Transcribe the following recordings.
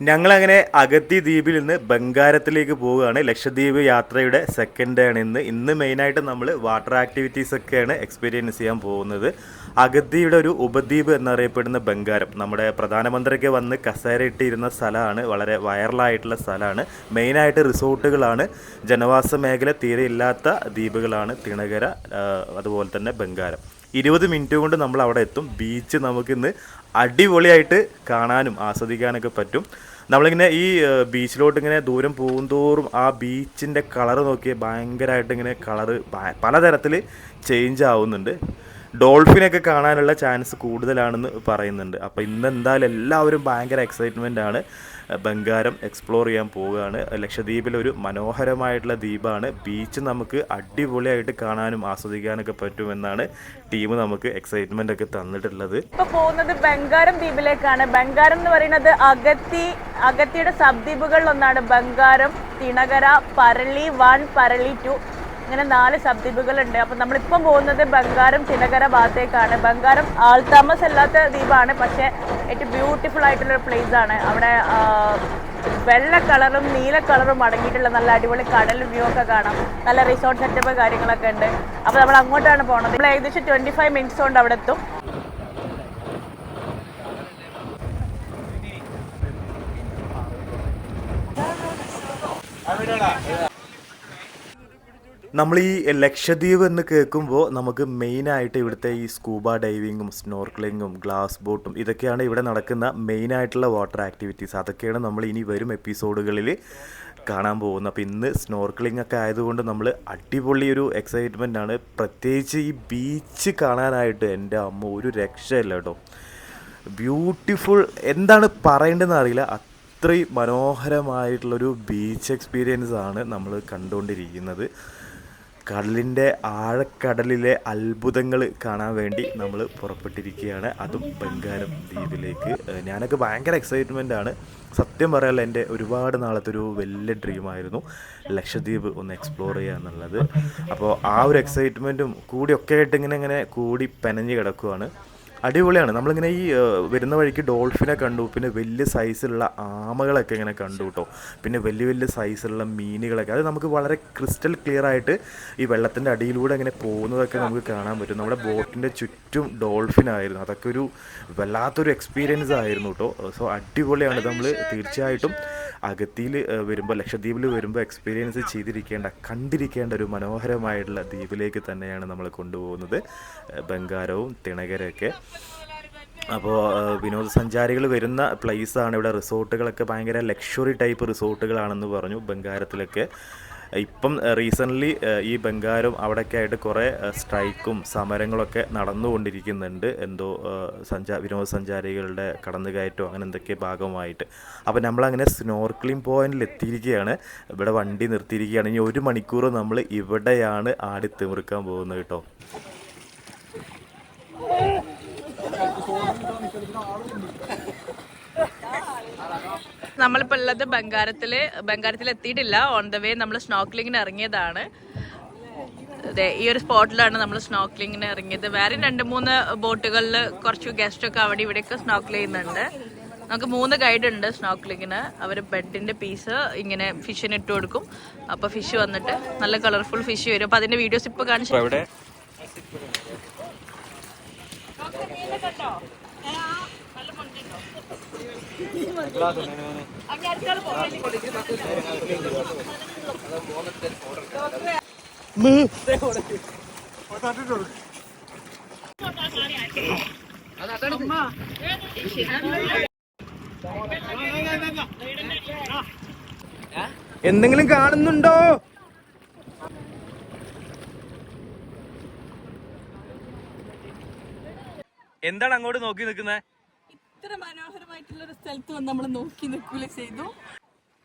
ഞങ്ങളങ്ങനെ അഗത്തി ദ്വീപിൽ നിന്ന് ബംഗാരത്തിലേക്ക് പോവുകയാണ്. ലക്ഷദ്വീപ് യാത്രയുടെ സെക്കൻഡ് ഡേ ആണ് ഇന്ന് മെയിനായിട്ട് നമ്മൾ വാട്ടർ ആക്ടിവിറ്റീസ് ഒക്കെയാണ് എക്സ്പീരിയൻസ് ചെയ്യാൻ പോകുന്നത്. അഗത്തിയുടെ ഒരു ഉപദ്വീപ് എന്നറിയപ്പെടുന്ന ബംഗാരം, നമ്മുടെ പ്രധാനമന്ത്രിക്ക് വന്ന് കസേര ഇട്ടിരുന്ന സ്ഥലമാണ്. വളരെ വൈറലായിട്ടുള്ള സ്ഥലമാണ്. മെയിനായിട്ട് റിസോർട്ടുകളാണ്. ജനവാസ മേഖല തീരെ ഇല്ലാത്ത ദ്വീപുകളാണ് തിണകര, അതുപോലെ തന്നെ ബംഗാരം. 20 മിനിറ്റ് കൊണ്ട് നമ്മൾ അവിടെ എത്തും. ബീച്ച് നമുക്കിന്ന് അടിപൊളിയായിട്ട് കാണാനും ആസ്വദിക്കാനൊക്കെ പറ്റും. നമ്മളിങ്ങനെ ഈ ബീച്ചിലോട്ട് ഇങ്ങനെ ദൂരം പോകുന്തോറും ആ ബീച്ചിൻ്റെ കളറ് നോക്കിയാൽ ഭയങ്കരമായിട്ട് ഇങ്ങനെ കളറ് പലതരത്തിൽ ചേഞ്ച് ആവുന്നുണ്ട്. ഡോൾഫിനൊക്കെ കാണാനുള്ള ചാൻസ് കൂടുതലാണെന്ന് പറയുന്നുണ്ട്. അപ്പോൾ ഇന്ന് എന്തായാലും എല്ലാവരും ഭയങ്കര എക്സൈറ്റ്മെൻ്റ് ആണ്. ബംഗാരം എക്സ്പ്ലോർ ചെയ്യാൻ പോവുകയാണ്. ലക്ഷദ്വീപിലൊരു മനോഹരമായിട്ടുള്ള ദ്വീപാണ്. ബീച്ച് നമുക്ക് അടിപൊളിയായിട്ട് കാണാനും ആസ്വദിക്കാനൊക്കെ പറ്റുമെന്നാണ് ടീം നമുക്ക് എക്സൈറ്റ്മെൻ്റ് ഒക്കെ തന്നിട്ടുള്ളത്. ഇപ്പോൾ പോകുന്നത് ബംഗാരം ദ്വീപിലേക്കാണ്. ബംഗാരം എന്ന് പറയുന്നത് അഗത്തിയുടെ സബ് ദ്വീപുകളിലൊന്നാണ്. ബംഗാരം, തിണകര, പരളി 1, പരളി 2 ഇങ്ങനെ 4 സബ് ദ്വീപുകളുണ്ട്. അപ്പം നമ്മളിപ്പം പോകുന്നത് ബംഗാരം, തിണകര ഭാഗത്തേക്കാണ്. ബംഗാരം ആൾതാമസം അല്ലാത്ത ദ്വീപാണ്, പക്ഷേ ഏറ്റവും ബ്യൂട്ടിഫുൾ ആയിട്ടുള്ളൊരു പ്ലേസ് ആണ്. അവിടെ വെള്ള കളറും നീല കളറും അടങ്ങിയിട്ടുള്ള നല്ല അടിപൊളി കടൽ വ്യൂ ഒക്കെ കാണാം. നല്ല റിസോർട്ട് സെറ്റപ്പ് കാര്യങ്ങളൊക്കെ ഉണ്ട്. അപ്പോൾ നമ്മൾ അങ്ങോട്ടാണ് പോകുന്നത്. നമ്മൾ ഏകദേശം 25 മിനിറ്റ്സ് കൊണ്ട് അവിടെ എത്തും. നമ്മൾ ഈ ലക്ഷദ്വീപ് എന്ന് കേൾക്കുമ്പോൾ നമുക്ക് മെയിനായിട്ട് ഇവിടുത്തെ ഈ സ്കൂബ ഡൈവിങ്ങും സ്നോർക്ലിങ്ങും ഗ്ലാസ് ബോട്ടും ഇതൊക്കെയാണ് ഇവിടെ നടക്കുന്ന മെയിനായിട്ടുള്ള വാട്ടർ ആക്ടിവിറ്റീസ്. അതൊക്കെയാണ് നമ്മൾ ഇനി വരും എപ്പിസോഡുകളിൽ കാണാൻ പോകുന്നത്. അപ്പോൾ ഇന്ന് സ്നോർക്ലിംഗ് ഒക്കെ ആയതുകൊണ്ട് നമ്മൾ അടിപൊളി ഒരു എക്സൈറ്റ്മെൻ്റ് ആണ്. പ്രത്യേകിച്ച് ഈ ബീച്ച് കാണാനായിട്ട് എൻ്റെ അമ്മ ഒരു രക്ഷയില്ല കേട്ടോ. ബ്യൂട്ടിഫുൾ, എന്താണ് പറയേണ്ടതെന്ന് അറിയില്ല. അത്രയും മനോഹരമായിട്ടുള്ളൊരു ബീച്ച് എക്സ്പീരിയൻസ് ആണ് നമ്മൾ കണ്ടുകൊണ്ടിരിക്കുന്നത്. കടലിൻ്റെ ആഴക്കടലിലെ അത്ഭുതങ്ങൾ കാണാൻ വേണ്ടി നമ്മൾ പുറപ്പെട്ടിരിക്കുകയാണ്, അതും ബംഗാരം ദ്വീപിലേക്ക്. ഞാനൊക്കെ ഭയങ്കര എക്സൈറ്റ്മെൻ്റ് ആണ്. സത്യം പറയാമല്ലോ, എൻ്റെ ഒരുപാട് നാളത്തെ ഒരു വലിയ ഡ്രീമായിരുന്നു ലക്ഷദ്വീപ് ഒന്ന് എക്സ്പ്ലോർ ചെയ്യുക എന്നുള്ളത്. അപ്പോൾ ആ ഒരു എക്സൈറ്റ്മെൻറ്റും കൂടിയൊക്കെ ആയിട്ട് ഇങ്ങനെ കൂടി പെനഞ്ഞ് കിടക്കുകയാണ്. അടിപൊളിയാണ്. നമ്മളിങ്ങനെ ഈ വരുന്ന വഴിക്ക് ഡോൾഫിനെ കണ്ടു, പിന്നെ വലിയ സൈസിലുള്ള ആമകളൊക്കെ ഇങ്ങനെ കണ്ടു കേട്ടോ. പിന്നെ വലിയ സൈസിലുള്ള മീനുകളൊക്കെ, അത് നമുക്ക് വളരെ ക്രിസ്റ്റൽ ക്ലിയർ ആയിട്ട് ഈ വെള്ളത്തിൻ്റെ അടിയിലൂടെ ഇങ്ങനെ പോകുന്നതൊക്കെ നമുക്ക് കാണാൻ പറ്റും. നമ്മുടെ ബോട്ടിൻ്റെ ചുറ്റും ഡോൾഫിനായിരുന്നു. അതൊക്കെ ഒരു വല്ലാത്തൊരു എക്സ്പീരിയൻസ് ആയിരുന്നു കേട്ടോ. സോ അടിപൊളിയാണ്. നമ്മൾ തീർച്ചയായിട്ടും അഗത്തിയിൽ വരുമ്പോൾ, ലക്ഷദ്വീപിൽ വരുമ്പോൾ എക്സ്പീരിയൻസ് കണ്ടിരിക്കേണ്ട ഒരു മനോഹരമായിട്ടുള്ള ദ്വീപിലേക്ക് തന്നെയാണ് നമ്മൾ കൊണ്ടുപോകുന്നത്, ബംഗാരവും തിണകരയൊക്കെ. അപ്പോൾ വിനോദസഞ്ചാരികൾ വരുന്ന പ്ലേസാണ്. ഇവിടെ റിസോർട്ടുകളൊക്കെ ഭയങ്കര ലക്ഷറി ടൈപ്പ് റിസോർട്ടുകളാണെന്ന് പറഞ്ഞു ബംഗാരത്തിലൊക്കെ. ഇപ്പം റീസെൻ്റ്ലി ഈ ബംഗാരം അവിടെയൊക്കെ ആയിട്ട് കുറേ സ്ട്രൈക്കും സമരങ്ങളൊക്കെ നടന്നുകൊണ്ടിരിക്കുന്നുണ്ട്. എന്തോ വിനോദസഞ്ചാരികളുടെ കടന്നുകയറ്റോ അങ്ങനെ എന്തൊക്കെ ഭാഗമായിട്ട്. അപ്പോൾ നമ്മളങ്ങനെ സ്നോർക്ലിംഗ് പോയിന്റിൽ എത്തിയിരിക്കുകയാണ്. ഇവിടെ വണ്ടി നിർത്തിയിരിക്കുകയാണ്. ഇനി 1 മണിക്കൂർ നമ്മൾ ഇവിടെയാണ് ആടി തിമിർക്കാൻ പോകുന്നത് കേട്ടോ. നമ്മളിപ്പോൾ ഉള്ളത് ബംഗാരത്തിൽ എത്തിയിട്ടില്ല. ഓൺ ദ വേ നമ്മൾ സ്നോർക്ലിങ്ങിന് ഇറങ്ങിയതാണ്. അതെ, ഈ ഒരു സ്പോട്ടിലാണ് നമ്മൾ സ്നോർക്ലിങ്ങിന് ഇറങ്ങിയത്. വേറെ 2-3 ബോട്ടുകളിൽ കുറച്ച് ഗസ്റ്റൊക്കെ അവിടെ ഇവിടെയൊക്കെ സ്നോർക്കിൾ ചെയ്യുന്നുണ്ട്. നമുക്ക് 3 ഗൈഡ് ഉണ്ട് സ്നോർക്ലിങ്ങിന്. അവർ ബെഡിൻ്റെ പീസ് ഇങ്ങനെ ഫിഷിന് ഇട്ട് കൊടുക്കും. അപ്പോൾ ഫിഷ് വന്നിട്ട് നല്ല കളർഫുൾ ഫിഷ് വരും. അപ്പോൾ അതിൻ്റെ വീഡിയോസ് ഇപ്പോൾ കാണിച്ചു. എന്തെങ്കിലും കാണുന്നുണ്ടോ? എന്താണ് അങ്ങോട്ട് നോക്കി നിൽക്കുന്നത്? ഇത്ര മനോഹരമായിട്ടുള്ളൊരു സ്ഥലത്ത് വന്ന് നമ്മൾ നോക്കി നിൽക്കുകയും ചെയ്തു.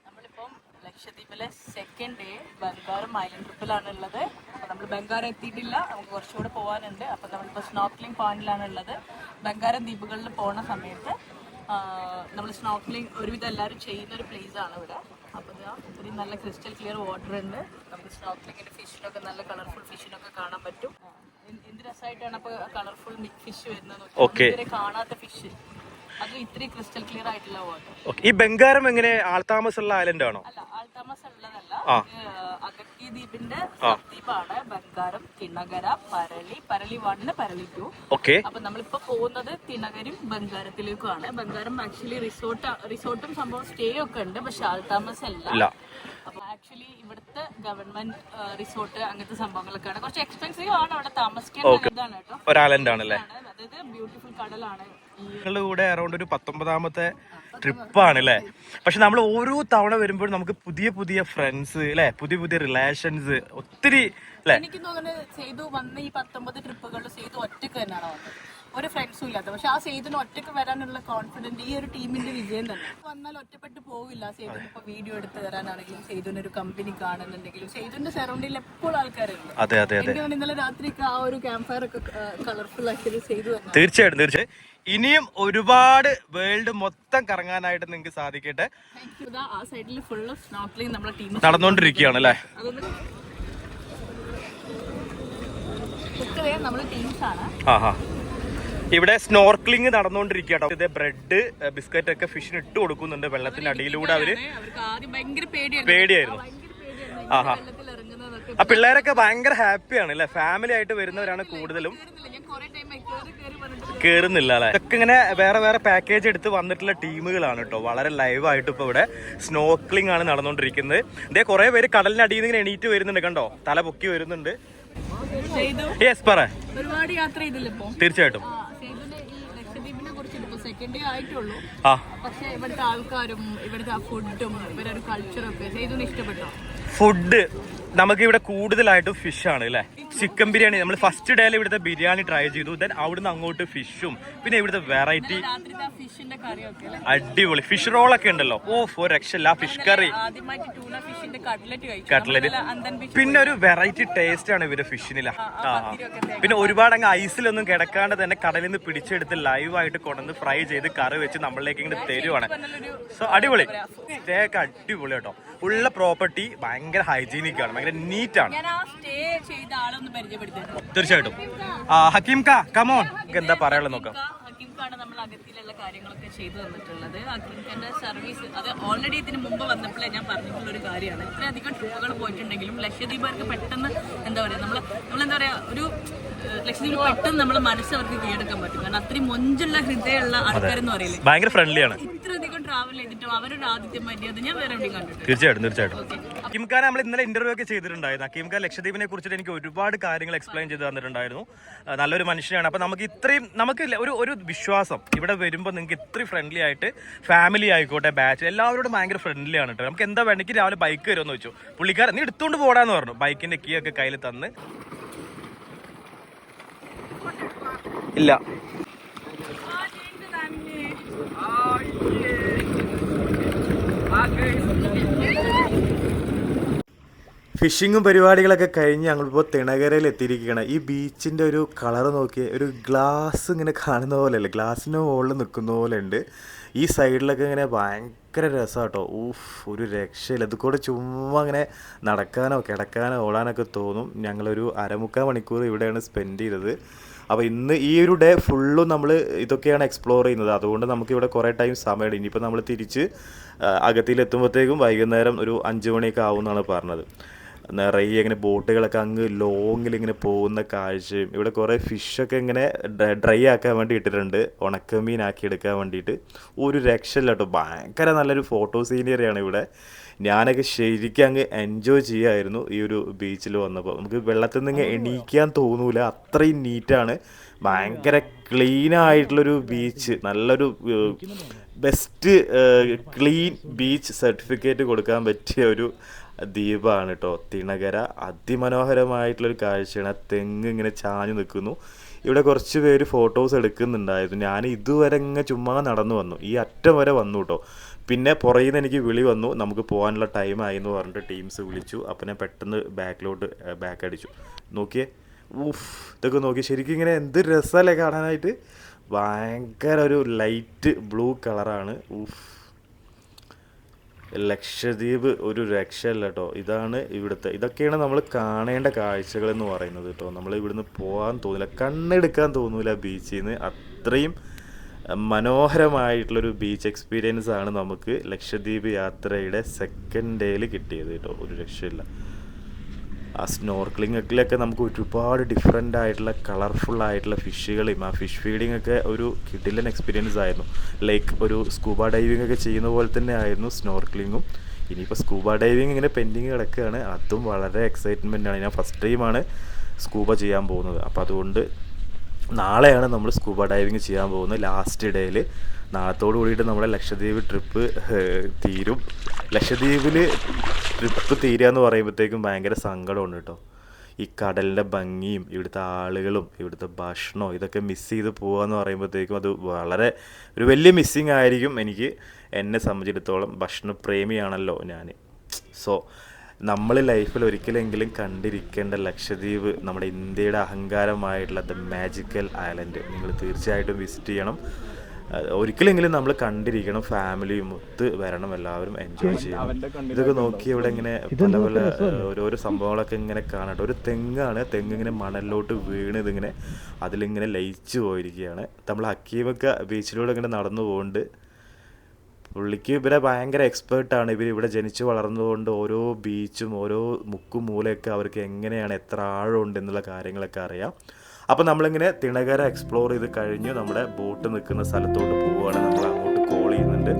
നമ്മളിപ്പം ലക്ഷദ്വീപിലെ സെക്കൻഡ് ഡേ ബംഗാരം ഐലൻഡ് ട്രിപ്പിലാണ് ഉള്ളത്. അപ്പോൾ നമ്മൾ ബംഗാരം എത്തിയിട്ടില്ല, നമുക്ക് കുറച്ചുകൂടെ പോകാനുണ്ട്. അപ്പോൾ നമ്മളിപ്പോൾ സ്നോർക്ലിംഗ് പോയിന്റിലാണ് ഉള്ളത്. ബംഗാരം ദ്വീപുകളിൽ പോകുന്ന സമയത്ത് നമ്മൾ സ്നോർക്ലിംഗ് ഒരുവിധം എല്ലാവരും ചെയ്യുന്നൊരു പ്ലേസ് ആണ് ഇവിടെ. അപ്പോൾ ഇത്രയും നല്ല ക്രിസ്റ്റൽ ക്ലിയർ വാട്ടർ ഉണ്ട്. നമുക്ക് സ്നോർക്ലിങ്ങിൻ്റെ ഫിഷിനൊക്കെ നല്ല കളർഫുൾ ഫിഷിനൊക്കെ കാണാൻ പറ്റും. എന്ത് രസമായിട്ടാണ് അപ്പോൾ കളർഫുൾ ഫിഷ് വരുന്നത്. കാണാത്ത ഫിഷ് അത് ഇത്രയും ക്രിസ്റ്റൽ ക്ലിയർ ആയിട്ടുള്ള വാട്ടർ. ഓക്കെ, ഈ ബംഗാരം എങ്ങനെ ആൾതാമസമുള്ള ഐലൻഡ് ആണോ? അല്ല, ആൾതാമസം ഉള്ളതല്ല. അഗത്തി ദ്വീപിന്റെ ദ്വീപാണ് ബംഗാരം, തിണകര, പരളി 1, പരളി 2. ഓക്കെ. അപ്പൊ നമ്മളിപ്പോ പോകുന്നത് തിണകരും ബംഗാരത്തിലേക്കുമാണ്. ബംഗാരം ആക്ച്വലി റിസോർട്ടും സംഭവം സ്റ്റേ ഒക്കെ ഉണ്ട്, പക്ഷെ ആൾതാമസം അല്ല. അപ്പൊ ആക്ച്വലി ഇവിടുത്തെ ഗവൺമെന്റ് റിസോർട്ട് അങ്ങനത്തെ സംഭവങ്ങളൊക്കെയാണ്. കുറച്ച് എക്സ്പെൻസീവ് ആണ് അവിടെ താമസിക്കേണ്ടത്. ഇതാണ് കേട്ടോ ഒരു ഐലൻഡ് ആണല്ലേ. അതായത് ബ്യൂട്ടിഫുൾ കടലാണ്. നിങ്ങളുടെ കൂടെ അറൗണ്ട് ഒരു 19ാമത്തെ ട്രിപ്പാണ് അല്ലേ. പക്ഷെ നമ്മൾ ഓരോ തവണ വരുമ്പോഴും നമുക്ക് പുതിയ പുതിയ ഫ്രണ്ട്സ് അല്ലെ, പുതിയ പുതിയ റിലേഷൻസ് ഒത്തിരി അല്ലെ. എനിക്ക് തോന്നുന്നത് ചെയ്തു വന്ന ഈ 19 ട്രിപ്പുകളിൽ ചെയ്തു ഒറ്റക്ക് തന്നെയാണ് വന്നത്, ഒരു ഫ്രണ്ട്സും ഇല്ലാത്ത. പക്ഷെ ആ സെയ്തിന് ഒറ്റക്ക് വരാനുള്ള കോൺഫിഡൻസ് ഈ ഒരു ടീമിന്റെ വിജയം തന്നെ. വന്നാൽ ഒറ്റപ്പെട്ട് പോവില്ല. സെയ്തിന് ഇപ്പൊ വീഡിയോ എടുത്ത് തരാനാണെങ്കിലും, സെയ്തിന് ഒരു കമ്പനി കാണുന്നുണ്ടെങ്കിലും, സെയ്തിന്റെ സറൗണ്ടിൽ എപ്പോഴും ആൾക്കാരുണ്ട്. എനിക്ക് തോന്നുന്നു ഇന്നലെ രാത്രിക്ക് ആ ഒരു ക്യാമ്പ് ഫയർ ഒക്കെ കളർഫുൾ ആക്കിയത് ചെയ്തു തന്നെ. തീർച്ചയായിട്ടും. ഇനിയും ഒരുപാട് വേൾഡ് മൊത്തം കറങ്ങാനായിട്ട് നിങ്ങൾക്ക് സാധിക്കട്ടെ. ആ സൈഡിൽ ഫുള്ള് സ്നോർക്കലിംഗ് നമ്മളെ ടീം നടന്നുകൊണ്ടിരിക്കുകയാണ് അല്ലേ. നമ്മളെ ടീംസ് ആണ്. ഇവിടെ സ്നോർക്കലിംഗ് നടന്നുകൊണ്ടിരിക്കട്ടോ. ഇത് ബ്രെഡ് ബിസ്ക്കറ്റ് ഒക്കെ ഫിഷിന് ഇട്ട് കൊടുക്കുന്നുണ്ട് വെള്ളത്തിന്റെ അടിയിലൂടെ. അവര് പേടിയായിരുന്നു. ആ പിള്ളേരൊക്കെ ഭയങ്കര ഹാപ്പിയാണ് അല്ലെ. ഫാമിലി ആയിട്ട് വരുന്നവരാണ് കൂടുതലും. കേറുന്നില്ല അല്ലെ. ഇതൊക്കെ ഇങ്ങനെ വേറെ വേറെ പാക്കേജ് എടുത്ത് വന്നിട്ടുള്ള ടീമുകളാണ് കേട്ടോ. വളരെ ലൈവായിട്ട് ഇപ്പൊ ഇവിടെ സ്നോർക്കലിംഗ് ആണ് നടന്നുകൊണ്ടിരിക്കുന്നത്. ഇതേ കുറെ പേര് കടലിനടിയിൽ നിന്ന് ഇങ്ങനെ എണീറ്റ് വരുന്നുണ്ട്, കണ്ടോ, തല പൊക്കി വരുന്നുണ്ട്. ഒരുപാട് യാത്ര ചെയ്തില്ല ഇപ്പൊ. തീർച്ചയായിട്ടും. ലക്ഷദ്വീപിനെ കുറിച്ച് സെക്കൻഡ് ഡേ ആയിട്ടുള്ളൂ. പക്ഷെ ഇവിടുത്തെ ആൾക്കാരും ഇവിടുത്തെ ഫുഡും ഇവരുടെ ഒരു കൾച്ചറൊക്കെ ചെയ്തൊന്നും ഇഷ്ടപ്പെട്ടോ? ഫുഡ് നമുക്ക് ഇവിടെ കൂടുതലായിട്ടും ഫിഷ് ആണ് അല്ലേ. ചിക്കൻ ബിരിയാണി നമ്മൾ ഫസ്റ്റ് ഡേയിൽ ഇവിടുത്തെ ബിരിയാണി ട്രൈ ചെയ്തു. ദെൻ അവിടുന്ന് അങ്ങോട്ട് ഫിഷും പിന്നെ ഇവിടുത്തെ വെറൈറ്റി അടിപൊളി ഫിഷ് റോളൊക്കെ ഉണ്ടല്ലോ. ഒരു രക്ഷയില്ല. ഫിഷ് കറി, കട്ട്ലറ്റ്, പിന്നെ ഒരു വെറൈറ്റി ടേസ്റ്റ് ആണ് ഇവരുടെ ഫിഷിനില്ല. പിന്നെ ഒരുപാട് അങ്ങ് ഐസിലൊന്നും കിടക്കാണ്ട് തന്നെ കടലിൽ നിന്ന് പിടിച്ചെടുത്ത് ലൈവായിട്ട് കൊണ്ടുവന്ന് ഫ്രൈ ചെയ്ത് കറി വെച്ച് നമ്മളിലേക്ക് ഇങ്ങനെ തരുവാണ്. സോ അടിപൊളി. സ്റ്റേ ഒക്കെ അടിപൊളി കേട്ടോ. ഉള്ള പ്രോപ്പർട്ടി ഭയങ്കര ഹൈജീനിക് ആണ്, ഭയങ്കര നീറ്റ് ആണ്. തീർച്ചയായിട്ടും. ഹക്കീം കാ കമോൺ, എന്താ പറയാനുള്ളത് നോക്കാം. ഹക്കീംക്കാണ് നമ്മൾ അഗത്തിയിലുള്ള കാര്യങ്ങളൊക്കെ ചെയ്തു തന്നിട്ടുള്ളത്. ഹക്കീംഖാന്റെ സർവീസ് അത് ഓൾറെഡി ഇതിന് മുമ്പ് വന്നപ്പോഴേ ഞാൻ പറഞ്ഞിട്ടുള്ള ഒരു കാര്യമാണ്. ഇത്രയധികം ട്രിപ്പുകൾ പോയിട്ടുണ്ടെങ്കിലും ലക്ഷദ്വീപുകാർക്ക് പെട്ടെന്ന് എന്താ പറയുക, നമ്മളെന്താ പറയുക, ഒരു ലക്ഷദ്വീപ് പെട്ടെന്ന് നമ്മളെ മനസ്സ് അവർക്ക് കീഴടക്കാൻ പറ്റും. കാരണം അത്രയും മൊഞ്ചുള്ള ഹൃദയമുള്ള ആൾക്കാരെന്ന് പറയില്ലേ, ഭയങ്കര ഫ്രണ്ട്ലിയാണ്. ഇത്രയധികം ട്രാവൽ ചെയ്തിട്ടും അവരൊരു ആതിഥ്യമായിട്ട് അത് ഞാൻ വേറെ എവിടെയും കണ്ടിട്ടുണ്ട്. തീർച്ചയായിട്ടും. ഹക്കീംഖാൻ നമ്മൾ ഇന്നലെ ഇന്റർവ്യൂ ഒക്കെ ചെയ്തിട്ടുണ്ടായിരുന്നു. ഹക്കീംഖാൻ ലക്ഷദ്വീപിനെ കുറിച്ചിട്ട് എനിക്ക് ഒരുപാട് കാര്യങ്ങൾ എക്സ്പ്ലെയിൻ ചെയ്ത് തന്നിട്ടുണ്ടായിരുന്നു. നല്ലൊരു മനുഷ്യനാണ്. അപ്പൊ നമുക്ക് ഒരു വിശ്വാസം ഇവിടെ വരുമ്പോൾ നിങ്ങൾക്ക് ഇത്രയും ഫ്രണ്ട്ലി ആയിട്ട് ഫാമിലി ആയിക്കോട്ടെ, ബാച്ച് എല്ലാവരോടും ഭയങ്കര ഫ്രണ്ട്ലി ആണ് കേട്ടോ. നമുക്ക് എന്താ വേണമെങ്കിൽ രാവിലെ ബൈക്ക് വരുമെന്ന് വെച്ചു. പുള്ളിക്കാരൻ നീ എടുത്തുകൊണ്ട് പോടാന്ന് പറഞ്ഞു. ബൈക്കിന്റെ കീ ഒക്കെ കയ്യിൽ തന്ന്. ഇല്ല ഫിഷിങ്ങും പരിപാടികളൊക്കെ കഴിഞ്ഞ് ഞങ്ങളിപ്പോൾ തിണകരയിൽ എത്തിയിരിക്കുകയാണ്. ഈ ബീച്ചിൻ്റെ ഒരു കളർ നോക്കിയ ഒരു ഗ്ലാസ് ഇങ്ങനെ കാണുന്ന പോലെ അല്ലേ, ഗ്ലാസിൻ്റെ മുകളിൽ നിൽക്കുന്ന പോലെ ഉണ്ട്. ഈ സൈഡിലൊക്കെ ഇങ്ങനെ ഭയങ്കര രസമാട്ടോ. ഒരു രക്ഷയില്ല. ഇത് കൂടെ ചുമ്മാ അങ്ങനെ നടക്കാനോ കിടക്കാനോ ഓടാനൊക്കെ തോന്നും. ഞങ്ങളൊരു 1/4 മണിക്കൂർ ഇവിടെയാണ് സ്പെൻഡ് ചെയ്തത്. അപ്പോൾ ഇന്ന് ഈ ഒരു ഡേ ഫുള്ളും നമ്മൾ ഇതൊക്കെയാണ് എക്സ്പ്ലോർ ചെയ്യുന്നത്. അതുകൊണ്ട് നമുക്കിവിടെ കുറേ ടൈം സമയമുണ്ട്. ഇനിയിപ്പോൾ നമ്മൾ തിരിച്ച് അകത്തിയിലെത്തുമ്പോഴത്തേക്കും വൈകുന്നേരം ഒരു 5 മണിയൊക്കെ ആവുമെന്നാണ് പറഞ്ഞത്. നിറയെ ഇങ്ങനെ ബോട്ടുകളൊക്കെ അങ്ങ് ലോങ്ങിൽ ഇങ്ങനെ പോകുന്ന കാഴ്ചയും ഇവിടെ കുറേ ഫിഷൊക്കെ ഇങ്ങനെ ഡ്രൈ ആക്കാൻ വേണ്ടി ഇട്ടിട്ടുണ്ട്, ഉണക്കമീനാക്കി എടുക്കാൻ വേണ്ടിയിട്ട്. ഒരു രക്ഷയില്ല കേട്ടോ. ഭയങ്കര നല്ലൊരു ഫോട്ടോ സീനറിയാണ് ഇവിടെ. ഞാനൊക്കെ ശരിക്കും അങ്ങ് എൻജോയ് ചെയ്യുമായിരുന്നു ഈ ഒരു ബീച്ചിൽ വന്നപ്പോൾ. നമുക്ക് വെള്ളത്തിൽ നിന്ന് എണീക്കാൻ തോന്നൂല, അത്രയും നീറ്റാണ്. ഭയങ്കര ക്ലീനായിട്ടുള്ളൊരു ബീച്ച്, നല്ലൊരു ബെസ്റ്റ് ക്ലീൻ ബീച്ച് സർട്ടിഫിക്കറ്റ് കൊടുക്കാൻ പറ്റിയ ഒരു ദ്വീപാണ് കേട്ടോ തിണകര. അതിമനോഹരമായിട്ടുള്ളൊരു കാഴ്ചയാണ്. തെങ്ങ് ഇങ്ങനെ ചാഞ്ഞു നിൽക്കുന്നു. ഇവിടെ കുറച്ച് പേര് ഫോട്ടോസ് എടുക്കുന്നുണ്ടായിരുന്നു. ഞാൻ ഇതുവരെ ഇങ്ങനെ ചുമ്മാ നടന്നു വന്നു, ഈ അറ്റം വരെ വന്നു കേട്ടോ. പിന്നെ പുറകിൽ നിന്ന് എനിക്ക് വിളി വന്നു, നമുക്ക് പോകാനുള്ള ടൈമായി എന്ന് പറഞ്ഞിട്ട് ടീംസ് വിളിച്ചു. അപ്പം ഞാൻ പെട്ടെന്ന് ബാക്ക് അടിച്ചു. നോക്കിയേ, ഇതൊക്കെ നോക്കി ശരിക്കും ഇങ്ങനെ എന്ത് രസമല്ലേ കാണാനായിട്ട്. ഭയങ്കര ഒരു ലൈറ്റ് ബ്ലൂ കളറാണ്. ലക്ഷദ്വീപ് ഒരു രക്ഷയല്ല കേട്ടോ. ഇതാണ് ഇതൊക്കെയാണ് നമ്മൾ കാണേണ്ട കാഴ്ചകൾ എന്ന് പറയുന്നത് കേട്ടോ. നമ്മൾ ഇവിടുന്ന് പോകാൻ തോന്നില്ല, കണ്ണെടുക്കാൻ തോന്നില്ല ബീച്ചിൽ നിന്ന്. അത്രയും മനോഹരമായിട്ടുള്ളൊരു ബീച്ച് എക്സ്പീരിയൻസ് ആണ് നമുക്ക് ലക്ഷദ്വീപ് യാത്രയുടെ സെക്കൻഡ് ഡേയിൽ കിട്ടിയത് കേട്ടോ. ഒരു രക്ഷയില്ല. ആ സ്നോർക്ലിങ്ങൊക്കെ നമുക്ക് ഒരുപാട് ഡിഫറെൻ്റ് ആയിട്ടുള്ള കളർഫുൾ ആയിട്ടുള്ള ഫിഷുകളെയും ആ ഫിഷ് ഫീഡിംഗ് ഒക്കെ ഒരു കിടിലൻ എക്സ്പീരിയൻസ് ആയിരുന്നു. ലൈക്ക് ഒരു സ്കൂബ ഡൈവിംഗ് ഒക്കെ ചെയ്യുന്ന പോലെ തന്നെ ആയിരുന്നു സ്നോർക്ലിങ്ങും. ഇനിയിപ്പോൾ സ്കൂബ ഡൈവിങ് ഇങ്ങനെ പെൻഡിങ് കിടക്കുകയാണ്. അതും വളരെ എക്സൈറ്റ്മെൻ്റ് ആണ്. ഞാൻ ഫസ്റ്റ് ടൈമാണ് സ്കൂബ ചെയ്യാൻ പോകുന്നത്. അപ്പോൾ അതുകൊണ്ട് നാളെയാണ് നമ്മൾ സ്കൂബ ഡൈവിങ് ചെയ്യാൻ പോകുന്നത് ലാസ്റ്റ് ഡേയിൽ. നാളത്തോട് കൂടിയിട്ട് നമ്മുടെ ലക്ഷദ്വീപ് ട്രിപ്പ് തീരും. ലക്ഷദ്വീപിൽ ട്രിപ്പ് തീരുക എന്ന് പറയുമ്പോഴത്തേക്കും ഭയങ്കര സങ്കടമുണ്ട് കേട്ടോ. ഈ കടലിൻ്റെ ഭംഗിയും ഇവിടുത്തെ ആളുകളും ഇവിടുത്തെ ഭക്ഷണവും ഇതൊക്കെ മിസ് ചെയ്ത് പോകുക എന്ന് പറയുമ്പോഴത്തേക്കും അത് വളരെ ഒരു വലിയ മിസ്സിങ് ആയിരിക്കും. എന്നെ സംബന്ധിച്ചിടത്തോളം ഭക്ഷണപ്രേമിയാണല്ലോ ഞാൻ. സോ നമ്മൾ ലൈഫിൽ ഒരിക്കലെങ്കിലും കണ്ടിരിക്കേണ്ട ലക്ഷദ്വീപ്, നമ്മുടെ ഇന്ത്യയുടെ അഹങ്കാരമായിട്ടുള്ള ദ മാജിക്കൽ ഐലൻഡ് നിങ്ങൾ തീർച്ചയായിട്ടും വിസിറ്റ് ചെയ്യണം. ഒരിക്കലെങ്കിലും നമ്മൾ കണ്ടിരിക്കണം. ഫാമിലിയും ഒത്ത് വരണം, എല്ലാവരും എൻജോയ് ചെയ്യണം. ഇതൊക്കെ നോക്കി ഇവിടെ ഇങ്ങനെ പല പല ഓരോരോ സംഭവങ്ങളൊക്കെ ഇങ്ങനെ കാണട്ടെ. ഒരു തെങ്ങാണ്, തെങ്ങ് ഇങ്ങനെ മണലിലോട്ട് വീണ് ഇതിങ്ങനെ അതിലിങ്ങനെ ലയിച്ചു പോയിരിക്കുകയാണ്. നമ്മൾ ഹക്കീമൊക്കെ ബീച്ചിലൂടെ ഇങ്ങനെ നടന്നു പോകുന്നുണ്ട്. പുള്ളിക്ക് ഇവരെ ഭയങ്കര എക്സ്പേർട്ടാണ്. ഇവിടെ ജനിച്ചു വളർന്നതുകൊണ്ട് ഓരോ ബീച്ചും ഓരോ മുക്കും മൂലയൊക്കെ അവർക്ക് എങ്ങനെയാണ്, എത്ര ആഴമുണ്ട് എന്നുള്ള കാര്യങ്ങളൊക്കെ അറിയാം. അപ്പോൾ നമ്മളിങ്ങനെ തിണകര എക്സ്പ്ലോർ ചെയ്ത് കഴിഞ്ഞ് നമ്മുടെ ബോട്ട് നിൽക്കുന്ന സ്ഥലത്തോട്ട് പോവുകയാണ്. നമ്മൾ അങ്ങോട്ട് കോൾ ചെയ്യുന്നുണ്ട്.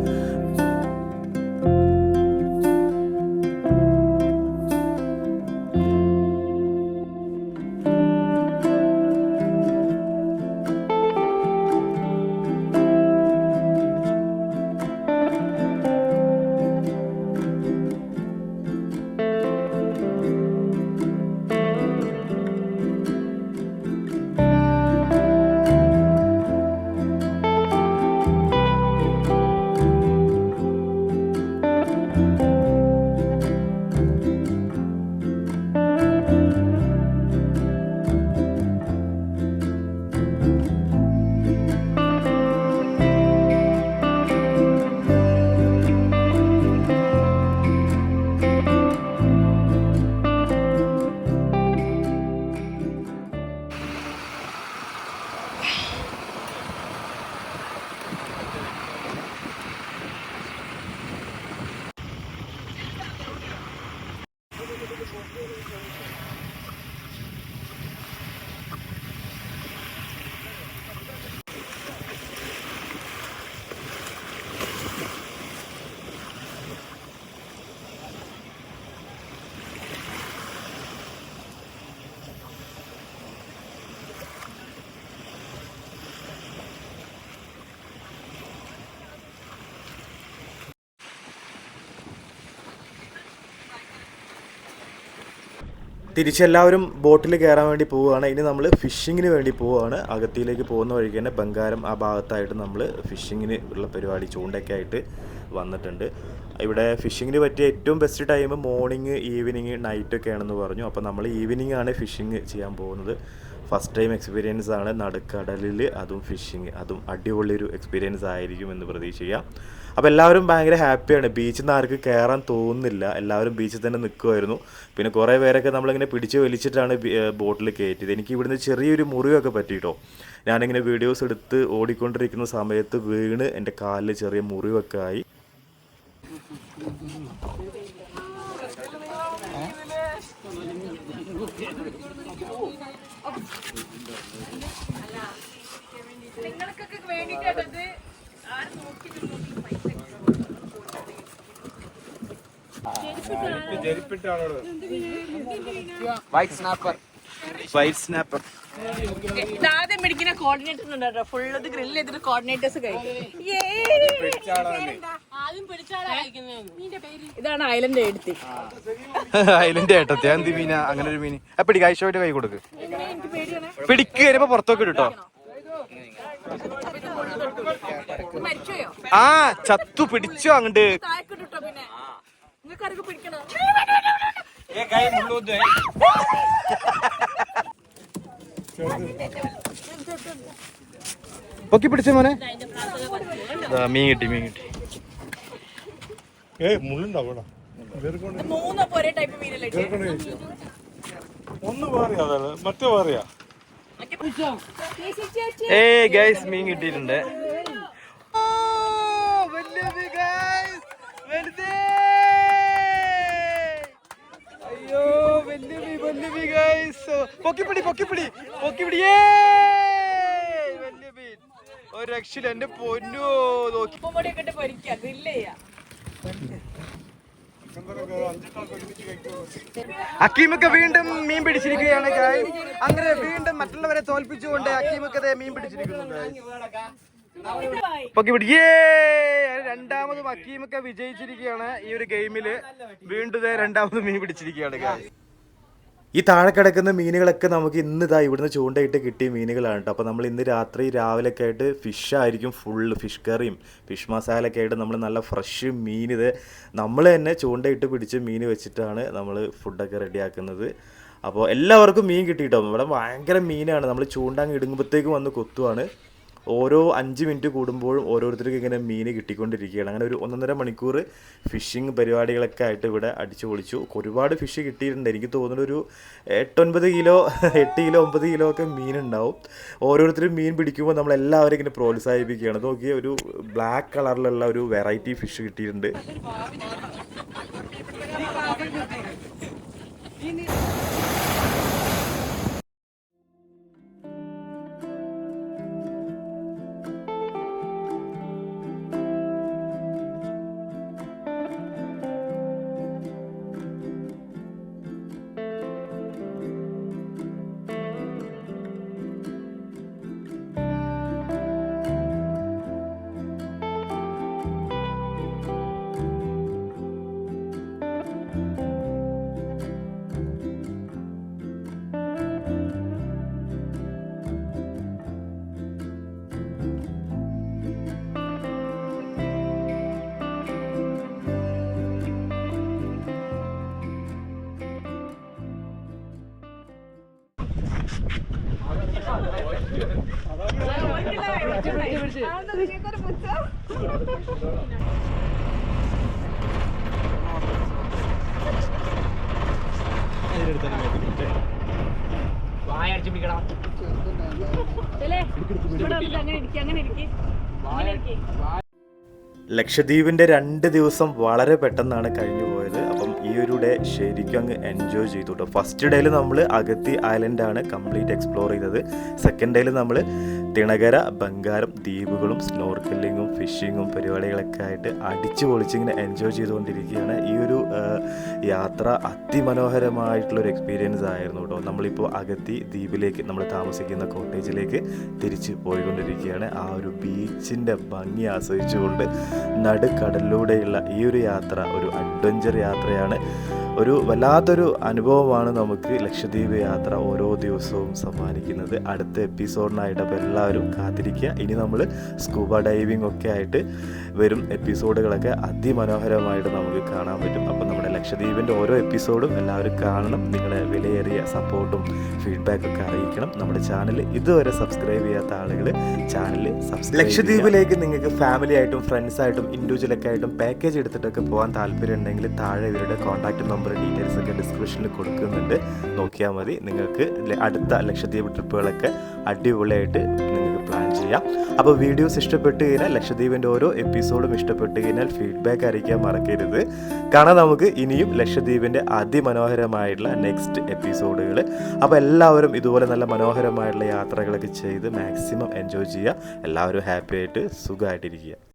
തിരിച്ചെല്ലാവരും ബോട്ടിൽ കയറാൻ വേണ്ടി പോവുകയാണ്. ഇനി നമ്മൾ ഫിഷിങ്ങിന് വേണ്ടി പോവുകയാണ്. അഗത്തിയിലേക്ക് പോകുന്ന വഴിക്ക് തന്നെ ബംഗാരം ആ ഭാഗത്തായിട്ട് നമ്മൾ ഫിഷിങ്ങിന് ഉള്ള പരിപാടി ചൂണ്ടയൊക്കെ ആയിട്ട് വന്നിട്ടുണ്ട്. ഇവിടെ ഫിഷിങ്ങിന് പറ്റിയ ഏറ്റവും ബെസ്റ്റ് ടൈം മോർണിംഗ്, ഈവനിങ്, നൈറ്റൊക്കെ ആണെന്ന് പറഞ്ഞു. അപ്പോൾ നമ്മൾ ഈവനിങ് ആണ് ഫിഷിങ് ചെയ്യാൻ പോകുന്നത്. ഫസ്റ്റ് ടൈം എക്സ്പീരിയൻസ് ആണ് നടുക്കടലിൽ, അതും ഫിഷിങ്, അതും അടിപൊളിയൊരു എക്സ്പീരിയൻസ് ആയിരിക്കും എന്ന് പ്രതീക്ഷിക്കാം. അപ്പോൾ എല്ലാവരും ഭയങ്കര ഹാപ്പിയാണ്. ബീച്ചിൽ നിന്ന് ആർക്ക് കയറാൻ തോന്നുന്നില്ല, എല്ലാവരും ബീച്ചിൽ തന്നെ നിൽക്കുമായിരുന്നു. പിന്നെ കുറേ പേരൊക്കെ നമ്മളിങ്ങനെ പിടിച്ച് വലിച്ചിട്ടാണ് ബോട്ടിൽ കയറ്റിയത്. എനിക്ക് ഇവിടുന്ന് ചെറിയൊരു മുറിവൊക്കെ പറ്റിയിട്ടോ. ഞാനിങ്ങനെ വീഡിയോസ് എടുത്ത് ഓടിക്കൊണ്ടിരിക്കുന്ന സമയത്ത് വീണ് എൻ്റെ കാലിൽ ചെറിയ മുറിവൊക്കെ ആയി. ആദ്യം പിടിക്കുന്ന കോർഡിനേറ്റർ ഉണ്ടോ, ഫുള്ള് ഗ്രില്ല് ചെയ്തിട്ട് കോർഡിനേറ്റേഴ്സ് കഴിക്കും. ഇതാണ് ഐലൻഡ് എടുത്തി. ഐലൻഡ് ഏട്ടത്തി എന്ത് മീന? അങ്ങനെ ഒരു മീൻ പിടി, കാഴ്ചയായിട്ട് കൈ കൊടുക്ക്, പിടിക്ക് വരുമ്പോ പുറത്തൊക്കെ ഇട്ടോ. ആ ചത്തു പിടിച്ചോ അങ്ങോട്ട്. പൊക്കി പിടിച്ച മോനെ. മീൻ കിട്ടി, മീൻ കിട്ടി. ഒന്ന് പറയാ മറ്റേ പറയാ. ഗൈസ് മീൻ കിട്ടിയിട്ടുണ്ട്. പൊക്കിപ്പിടി പൊക്കിപ്പിടി പൊക്കിപ്പിടി വലിയ മീൻ. ഒരു രക്ഷയില്ല എന്റെ പൊന്നോ. നോക്കി അക്കീമൊക്കെ വീണ്ടും മീൻ പിടിച്ചിരിക്കുകയാണ് guys. അങ്ങനെ വീണ്ടും മറ്റുള്ളവരെ തോൽപ്പിച്ചുകൊണ്ട് അക്കീമൊക്കെ മീൻ പിടിച്ചിരിക്കുന്നു guys. പൊക്കിപ്പിടി. രണ്ടാമതും അക്കീമൊക്കെ വിജയിച്ചിരിക്കുകയാണ് ഈ ഒരു ഗെയിമില്. വീണ്ടും രണ്ടാമത് മീൻ പിടിച്ചിരിക്കുകയാണ് guys. ഈ താഴെ കിടക്കുന്ന മീനുകളൊക്കെ നമുക്ക് ഇന്ന് ഇതാ ഇവിടുന്ന് ചൂണ്ടയിട്ട് കിട്ടിയ മീനുകളാണ് കേട്ടോ. അപ്പോൾ നമ്മൾ ഇന്ന് രാത്രി രാവിലെയൊക്കെ ആയിട്ട് ഫിഷായിരിക്കും, ഫുള്ള് ഫിഷ് കറിയും ഫിഷ് മസാലയൊക്കെ ആയിട്ട് നമ്മൾ നല്ല ഫ്രഷ് മീൻ ഇത് നമ്മൾ തന്നെ ചൂണ്ടയിട്ട് പിടിച്ച് മീൻ വെച്ചിട്ടാണ് നമ്മൾ ഫുഡൊക്കെ റെഡിയാക്കുന്നത്. അപ്പോൾ എല്ലാവർക്കും മീൻ കിട്ടിയിട്ടോ. ഇവിടെ ഭയങ്കര മീനാണ്. നമ്മൾ ചൂണ്ടാങ്ങ് ഇടുങ്ങുമ്പോഴത്തേക്കും വന്ന് കൊത്തുവാണ്. ഓരോ 5 മിനിറ്റ് കൂടുമ്പോഴും ഓരോരുത്തർക്കും ഇങ്ങനെ മീൻ കിട്ടിക്കൊണ്ടിരിക്കുകയാണ്. അങ്ങനെ ഒരു 1.5 മണിക്കൂർ ഫിഷിങ് പരിപാടികളൊക്കെ ആയിട്ട് ഇവിടെ അടിച്ചു പൊളിച്ചു. ഒരുപാട് ഫിഷ് കിട്ടിയിട്ടുണ്ട്. എനിക്ക് തോന്നുന്നു ഒരു 8-9 കിലോ 8 കിലോ 9 കിലോ ഒക്കെ മീനുണ്ടാവും. ഓരോരുത്തരും മീൻ പിടിക്കുമ്പോൾ നമ്മളെല്ലാവരും ഇങ്ങനെ പ്രോത്സാഹിപ്പിക്കുകയാണ്. നോക്കിയ ഒരു ബ്ലാക്ക് കളറിലുള്ള ഒരു വെറൈറ്റി ഫിഷ് കിട്ടിയിട്ടുണ്ട്. ലക്ഷദ്വീപിൻ്റെ 2 ദിവസം വളരെ പെട്ടെന്നാണ് കഴിഞ്ഞു പോയത്. അപ്പം ഈ ഒരു ഡേ ശരിക്കും അങ്ങ് എൻജോയ് ചെയ്തു കേട്ടോ. ഫസ്റ്റ് ഡേയിൽ നമ്മൾ അഗത്തി ഐലൻഡാണ് കംപ്ലീറ്റ് എക്സ്പ്ലോർ ചെയ്തത്. സെക്കൻഡ് ഡേയിൽ നമ്മൾ തിണകര, ബംഗാരം ദ്വീപുകളും സ്നോർക്കലിങ്ങും ഫിഷിങ്ങും പരിപാടികളൊക്കെ ആയിട്ട് അടിച്ചു പൊളിച്ചിങ്ങനെ എൻജോയ് ചെയ്തുകൊണ്ടിരിക്കുകയാണ്. ഈ ഒരു യാത്ര അതിമനോഹരമായിട്ടുള്ളൊരു എക്സ്പീരിയൻസ് ആയിരുന്നു കേട്ടോ. നമ്മളിപ്പോൾ അഗത്തി ദ്വീപിലേക്ക് നമ്മൾ താമസിക്കുന്ന കോട്ടേജിലേക്ക് തിരിച്ച് പോയിക്കൊണ്ടിരിക്കുകയാണ്. ആ ഒരു ബീച്ചിൻ്റെ ഭംഗി ആസ്വദിച്ചുകൊണ്ട് നടുക്കടലിലൂടെയുള്ള ഈ ഒരു യാത്ര ഒരു അഡ്വഞ്ചർ യാത്രയാണ്. ഒരു വല്ലാത്തൊരു അനുഭവമാണ് നമുക്ക് ലക്ഷദ്വീപ് യാത്ര ഓരോ ദിവസവും സമ്മാനിക്കുന്നത്. അടുത്ത എപ്പിസോഡിനായിട്ട് അപ്പോൾ എല്ലാവരും കാത്തിരിക്കുക. ഇനി നമ്മൾ സ്കൂബ ഡൈവിംഗ് ഒക്കെ ആയിട്ട് വരും എപ്പിസോഡുകളൊക്കെ അതിമനോഹരമായിട്ട് നമുക്ക് കാണാൻ പറ്റും. അപ്പോൾ നമ്മുടെ ലക്ഷദ്വീപിൻ്റെ ഓരോ എപ്പിസോഡും എല്ലാവരും കാണണം. നിങ്ങളുടെ വിലയേറിയ സപ്പോർട്ടും ഫീഡ്ബാക്കൊക്കെ അറിയിക്കണം. നമ്മുടെ ചാനൽ ഇതുവരെ സബ്സ്ക്രൈബ് ചെയ്യാത്ത ആളുകൾ ചാനൽ സബ്സ്ക്രൈബ്. ലക്ഷദ്വീപിലേക്ക് നിങ്ങൾക്ക് ഫാമിലി ആയിട്ടും ഫ്രണ്ട്സായിട്ടും ഇൻഡിവിജ്വലൊക്കെ ആയിട്ടും പാക്കേജ് എടുത്തിട്ടൊക്കെ പോകാൻ താല്പര്യം ഉണ്ടെങ്കിൽ താഴെ ഇവരുടെ കോൺടാക്റ്റ് നമ്പർ ഡീറ്റെയിൽസ് ഒക്കെ ഡിസ്ക്രിപ്ഷനിൽ കൊടുക്കുന്നുണ്ട്. നോക്കിയാൽ മതി. നിങ്ങൾക്ക് അടുത്ത ലക്ഷദ്വീപ് ട്രിപ്പുകളൊക്കെ അടിപൊളിയായിട്ട് നിങ്ങൾക്ക് പ്ലാൻ ചെയ്യാം. അപ്പോൾ വീഡിയോസ് ഇഷ്ടപ്പെട്ട് കഴിഞ്ഞാൽ ലക്ഷദ്വീപിൻ്റെ ഓരോ എപ്പിസോഡും ഇഷ്ടപ്പെട്ട് കഴിഞ്ഞാൽ ഫീഡ്ബാക്ക് അറിയിക്കാൻ മറക്കരുത്. കാണാം നമുക്ക് ഇനിയും ലക്ഷദ്വീപിൻ്റെ അതിമനോഹരമായിട്ടുള്ള നെക്സ്റ്റ് എപ്പിസോഡുകൾ. അപ്പോൾ എല്ലാവരും ഇതുപോലെ നല്ല മനോഹരമായിട്ടുള്ള യാത്രകളൊക്കെ ചെയ്ത് മാക്സിമം എൻജോയ് ചെയ്യുക. എല്ലാവരും ഹാപ്പി ആയിട്ട് സുഖമായിട്ടിരിക്കുക.